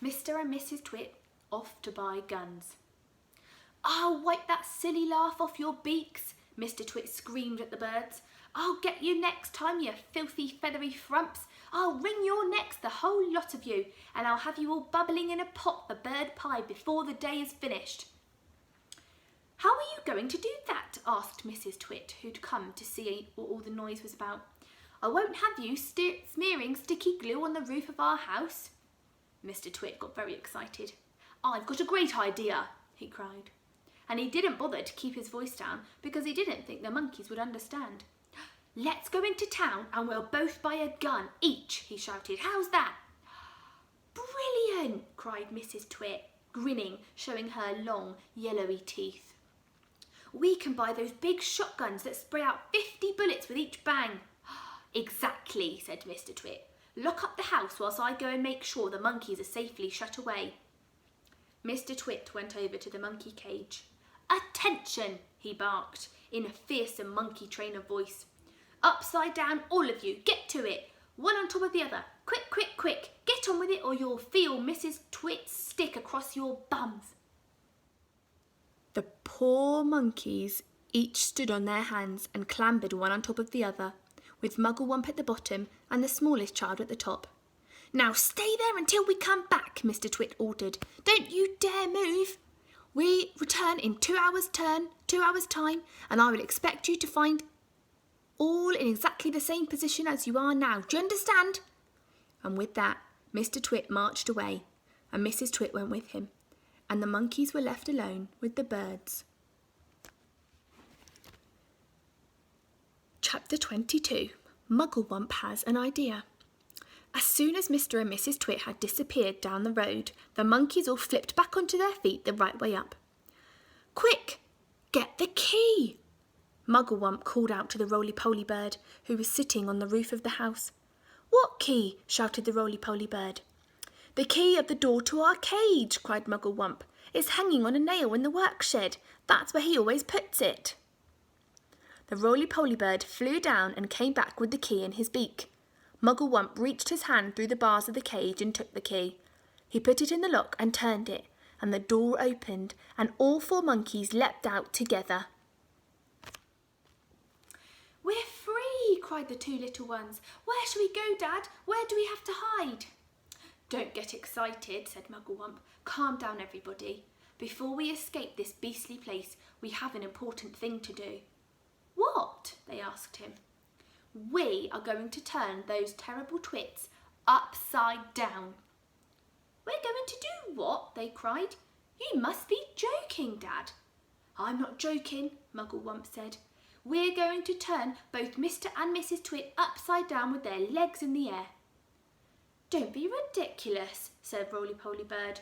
Mr. and Mrs. Twit off to buy guns. "I'll wipe that silly laugh off your beaks," Mr. Twit screamed at the birds. "I'll get you next time, you filthy feathery frumps. I'll wring your necks, the whole lot of you, and I'll have you all bubbling in a pot for bird pie before the day is finished." "How are you going to do that?" asked Mrs. Twit, who'd come to see what all the noise was about. "I won't have you smearing sticky glue on the roof of our house." Mr. Twit got very excited. "I've got a great idea," he cried. And he didn't bother to keep his voice down because he didn't think the monkeys would understand. "Let's go into town and we'll both buy a gun each," he shouted. "How's that?" "Brilliant," cried Mrs. Twit, grinning, showing her long, yellowy teeth. "We can buy those big shotguns that spray out 50 bullets with each bang." "Exactly," said Mr. Twit. "Lock up the house whilst I go and make sure the monkeys are safely shut away." Mr. Twit went over to the monkey cage. "Attention," he barked in a fearsome monkey trainer voice. "Upside down, all of you, get to it. One on top of the other. Quick, quick, quick. Get on with it or you'll feel Mrs. Twit's stick across your bums." The poor monkeys each stood on their hands and clambered one on top of the other, with Mugglewump at the bottom and the smallest child at the top. "Now stay there until we come back," Mr. Twit ordered. "Don't you dare move. We return in 2 hours' time, and I will expect you to find all in exactly the same position as you are now. Do you understand?" And with that, Mr. Twit marched away, and Mrs. Twit went with him, and the monkeys were left alone with the birds. Chapter 22. Mugglewump has an idea. As soon as Mr. and Mrs. Twit had disappeared down the road, the monkeys all flipped back onto their feet the right way up. "Quick, get the key!" Mugglewump called out to the roly-poly bird, who was sitting on the roof of the house. "What key?" shouted the roly-poly bird. "The key of the door to our cage," cried Mugglewump. "It's hanging on a nail in the work-shed. That's where he always puts it." The roly-poly bird flew down and came back with the key in his beak. Mugglewump reached his hand through the bars of the cage and took the key. He put it in the lock and turned it, and the door opened, and all 4 monkeys leapt out together. "We're free!" cried the 2 little ones. "Where shall we go, Dad? Where do we have to hide?" "Don't get excited," said Mugglewump. "Calm down, everybody. Before we escape this beastly place, we have an important thing to do." "What?" they asked him. "We are going to turn those terrible twits upside down." "We're going to do what?" they cried. "You must be joking, Dad." "I'm not joking," Mugglewump said. "We're going to turn both Mr. and Mrs. Twit upside down with their legs in the air." "Don't be ridiculous," said Roly-Poly Bird.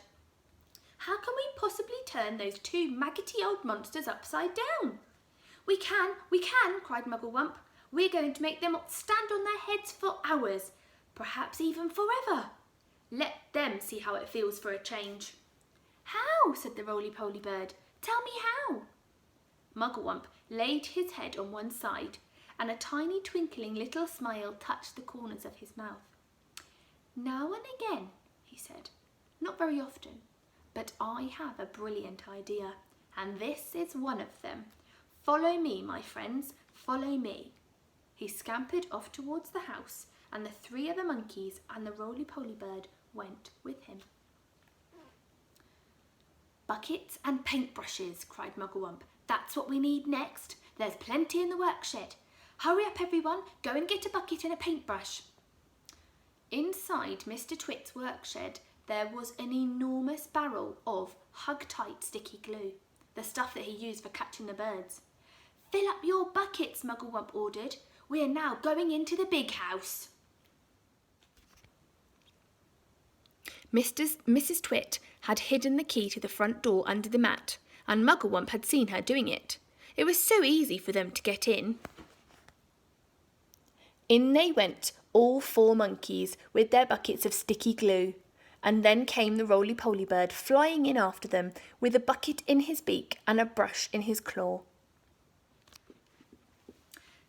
"How can we possibly turn those 2 maggoty old monsters upside down?" We can, cried Mugglewump. "We're going to make them stand on their heads for hours, perhaps even forever. Let them see how it feels for a change." "How?" said the Roly-Poly Bird. "Tell me how." Mugglewump laid his head on one side, and a tiny twinkling little smile touched the corners of his mouth. "Now and again," he said, "not very often, but I have a brilliant idea, and this is one of them. Follow me, my friends, follow me." He scampered off towards the house, and the 3 other monkeys and the Roly-Poly Bird went with him. "Buckets and paintbrushes," cried Mugglewump. "That's what we need next. There's plenty in the work-shed. Hurry up, everyone. Go and get a bucket and a paintbrush." Inside Mr. Twit's work-shed, there was an enormous barrel of hug-tight sticky glue, the stuff that he used for catching the birds. "Fill up your buckets," Mugglewump ordered. "We are now going into the big house." Mrs. Twit had hidden the key to the front door under the mat, and Mugglewump had seen her doing it. It was so easy for them to get in. In they went, all 4 monkeys, with their buckets of sticky glue, and then came the Roly-Poly Bird flying in after them, with a bucket in his beak and a brush in his claw.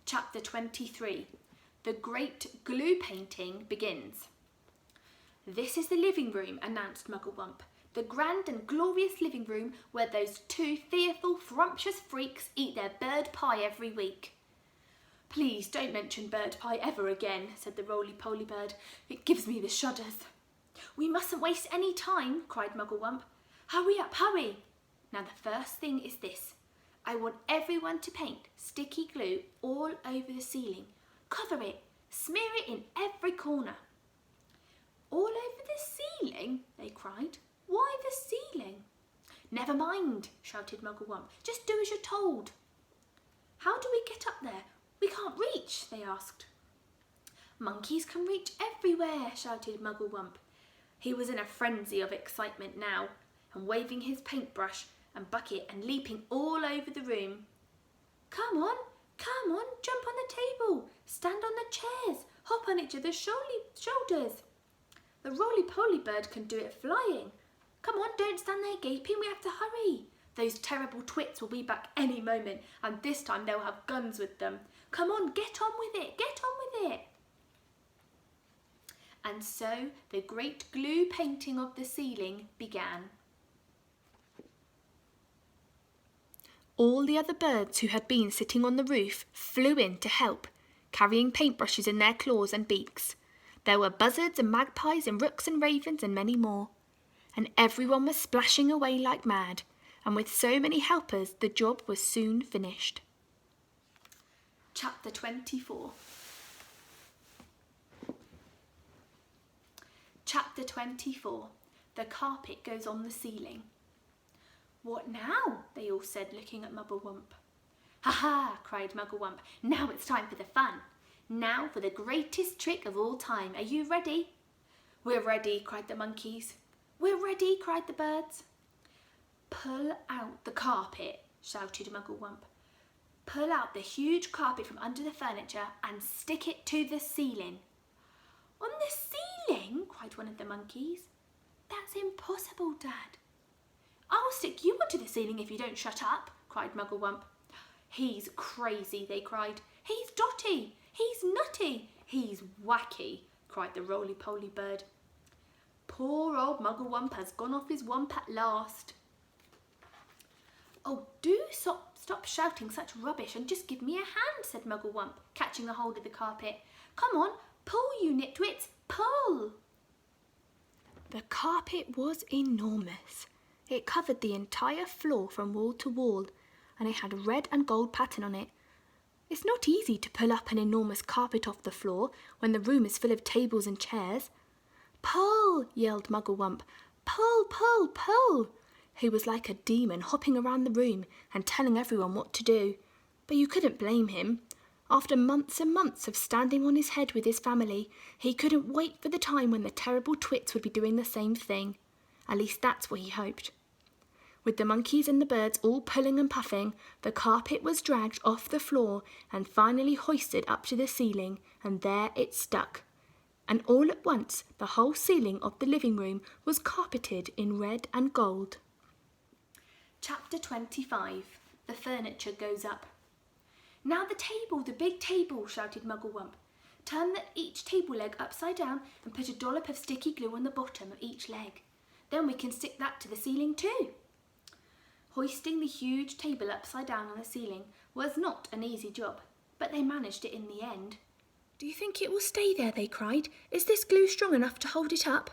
Chapter 23. The Great Glue Painting begins. "This is the living room," announced Mugglewump. "The grand and glorious living room where those two fearful, frumptuous freaks eat their bird pie every week." "Please don't mention bird pie ever again," said the roly-poly bird. "It gives me the shudders." "We mustn't waste any time," cried Mugglewump. "Hurry up, hurry! Now the first thing is this. I want everyone to paint sticky glue all over the ceiling. Cover it, smear it in every corner." "All over the ceiling?" they cried. "Why the ceiling?" "Never mind," shouted Mugglewump. "Just do as you're told." "How do we get up there? We can't reach," they asked. "Monkeys can reach everywhere," shouted Mugglewump. He was in a frenzy of excitement now, and waving his paintbrush and bucket and leaping all over the room. Come on, jump on the table, stand on the chairs, hop on each other's shoulders. The roly-poly bird can do it flying. Come on, don't stand there gaping, we have to hurry. Those terrible Twits will be back any moment, and this time they'll have guns with them. Come on, get on with it, get on with it. And so the great glue painting of the ceiling began. All the other birds who had been sitting on the roof flew in to help, carrying paintbrushes in their claws and beaks. There were buzzards and magpies and rooks and ravens and many more. And everyone was splashing away like mad, and with so many helpers the job was soon finished. Chapter 24. Chapter 24. The carpet goes on the ceiling. "What now?" they all said, looking at Mugglewump. "Ha ha!" cried Mugglewump. "Now it's time for the fun. Now for the greatest trick of all time. Are you ready?" "We're ready," cried the monkeys. "We're ready," cried the birds. "Pull out the carpet," shouted Mugglewump. "Pull out the huge carpet from under the furniture and stick it to the ceiling." "On the ceiling?" cried one of the monkeys. "That's impossible, Dad." "I'll stick you onto the ceiling if you don't shut up," cried Mugglewump. "He's crazy," they cried. "He's dotty, he's nutty, he's wacky," cried the roly-poly bird. "Poor old Mugglewump has gone off his wump at last." "Oh, do stop shouting such rubbish and just give me a hand," said Mugglewump, catching a hold of the carpet. "Come on, pull, you nitwits, pull." The carpet was enormous. It covered the entire floor from wall to wall, and it had a red and gold pattern on it. It's not easy to pull up an enormous carpet off the floor when the room is full of tables and chairs. "Pull!" yelled Mugglewump. "Pull, pull, pull!" He was like a demon, hopping around the room and telling everyone what to do. But you couldn't blame him. After months and months of standing on his head with his family, he couldn't wait for the time when the terrible Twits would be doing the same thing. At least that's what he hoped. With the monkeys and the birds all pulling and puffing, the carpet was dragged off the floor and finally hoisted up to the ceiling, and there it stuck. And all at once the whole ceiling of the living room was carpeted in red and gold. Chapter 25. The furniture goes up. "Now the table, the big table," shouted Mugglewump. "Turn each table leg upside down and put a dollop of sticky glue on the bottom of each leg. Then we can stick that to the ceiling too." Hoisting the huge table upside down on the ceiling was not an easy job, but they managed it in the end. "Do you think it will stay there?" they cried. "Is this glue strong enough to hold it up?"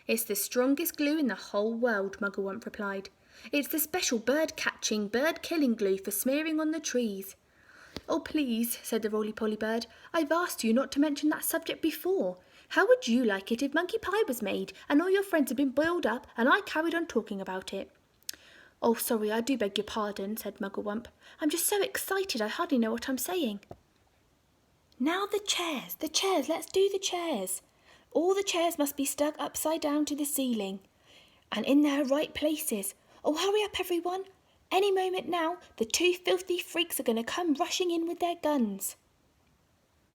"It's the strongest glue in the whole world," Mugglewump replied. "It's the special bird-catching, bird-killing glue for smearing on the trees." "Oh, please," said the roly-poly bird, "I've asked you not to mention that subject before. How would you like it if monkey pie was made and all your friends had been boiled up and I carried on talking about it?" "Oh, sorry, I do beg your pardon," said Mugglewump. "I'm just so excited I hardly know what I'm saying." "Now the chairs, let's do the chairs. All the chairs must be stuck upside down to the ceiling and in their right places. Oh, hurry up, everyone. Any moment now, the two filthy freaks are going to come rushing in with their guns."